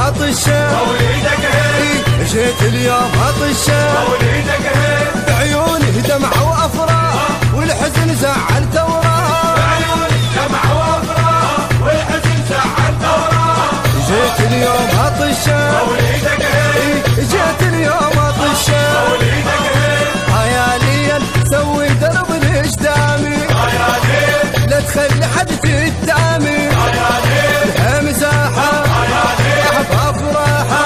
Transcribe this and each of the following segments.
اطشه مولدك هي جيت اليوم اطشه مولدك هي بعيونه دمعة وافراح والحزن زعل توراح بعيونك دمعة وافراح والحزن زعل توراح جيت اليوم اطشه مولدك هي جيت اليوم اطشه مولدك هي يا ليل سوي درب الاجدامي يا ليل لا تخلي حد قدامي يا ليل لها مساحة احب افراحة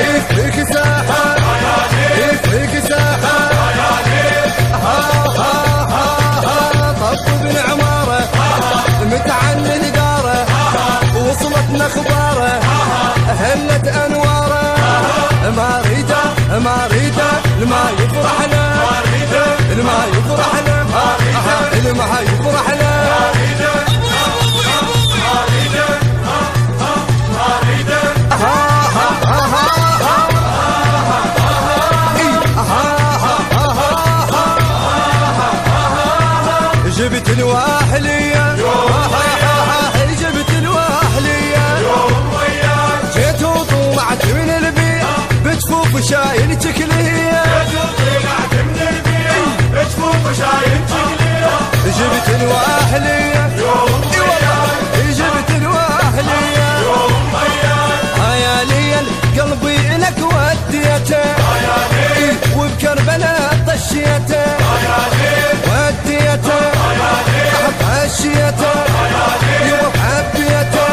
يكفيك ساحة يكفيك ساحة طب بالعمارة متعني الدارة وصلتنا اخباره هلت انواره ما ريده لما يفرح له لما يفرح له لما يفرح له جبت الواحلية جبت الواحلية جيت وطلعت من البيت بجفوف شايل تكلية جبت الواحلية جبت الواحلية يا ليل قلبي لك وديته وبكربلاء طشيته وديته حشيته يوم حبيته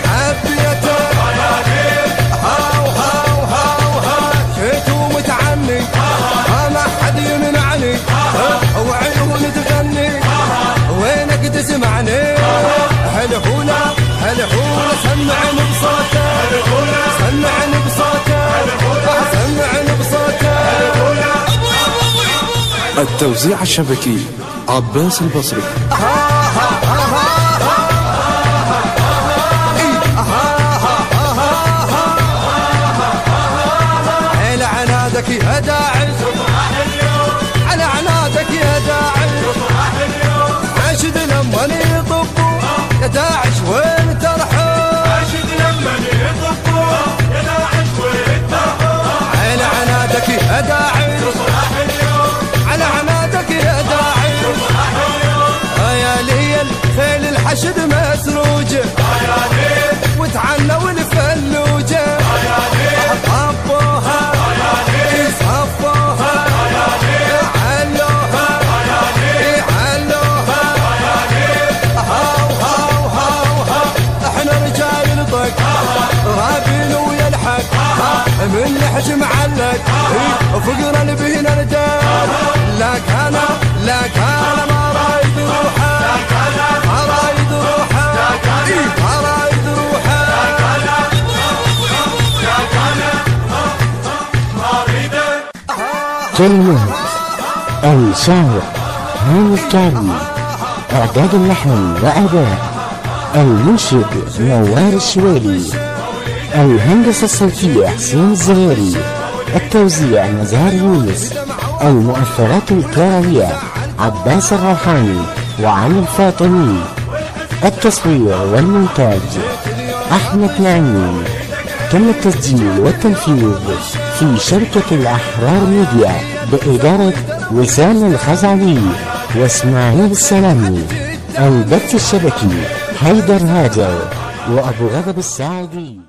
حبيته هاو هاو هاو هاو جيت ومتعني ما حد يمنعني وعيون تغني وينك تسمعني هلهولا هلهولا سمعني بصوته سمعني بصوته سمعني بصوته. التوزيع الشبكي عباس البصري. على عنادك يا داعي على عنادك يا داعي عاشد لما يطبوا يا داعش وين ترحل عاشد لما يطبوا يا داعش وين ترحل على عنادك يا داعي على عنادك يا داعي يا ليل خيل الحشد مسروجه وتعنوا الفلوجه حطوها صفوها علوها علوها هاو هاو هاو هاو احنا رجال الطق رابين ويا الحق من نحج معلق فقر البهنا الدار لك انا ما رايد روحه ما رايد روحه ما رايد روحه كلمات الشاعر هاني الكاري، إعداد اللحن وأداء المنشد نوار الشوالي، الهندسة الصوتية حسين الزهيري، التوزيع نزار يونس، المؤثرات الكروية عباس الروحاني وعلي الفاطمي، التصوير والمونتاج أحمد نعيم. تم التسجيل والتنفيذ في شركة الأحرار ميديا بإدارة وسام الخزعلي واسماعيل السلامي. البث الشبكي حيدر هاجر وأبو غضب الساعدي.